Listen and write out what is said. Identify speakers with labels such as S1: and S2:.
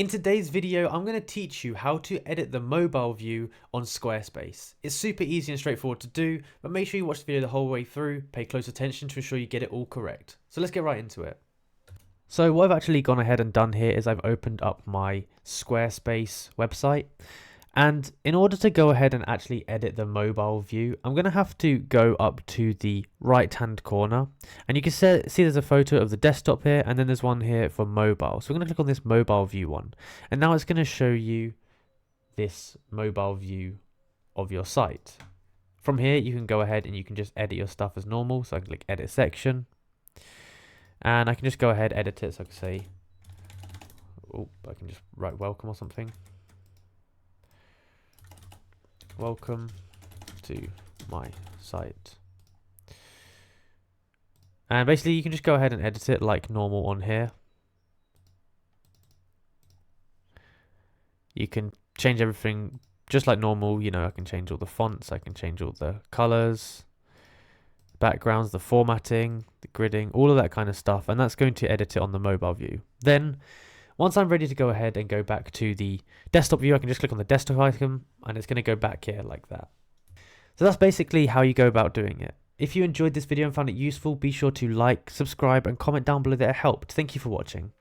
S1: In today's video, I'm going to teach you how to edit the mobile view on Squarespace. It's super easy and straightforward to do, but make sure you watch the video the whole way through, pay close attention to ensure you get it all correct. So let's get right into it. So what I've actually gone ahead and done here is I've opened up my Squarespace website. And in order to go ahead and actually edit the mobile view, I'm going to have to go up to the right hand corner, and you can see there's a photo of the desktop here, and then there's one here for mobile. So we're going to click on this mobile view one, and now it's going to show you this mobile view of your site. From here you can go ahead and you can just edit your stuff as normal. So I can click edit section, and I can just go ahead edit it. So I can say, oh, I can just write welcome or something. Welcome to my site. And basically you can just go ahead and edit it like normal on here. You can change everything just like normal. You know, I can change all the fonts, I can change all the colors, backgrounds, the formatting, the gridding, all of that kind of stuff, and that's going to edit it on the mobile view. Then once I'm ready to go ahead and go back to the desktop view, I can just click on the desktop icon and it's going to go back here like that. So that's basically how you go about doing it. If you enjoyed this video and found it useful, be sure to like, subscribe and comment down below that it helped. Thank you for watching.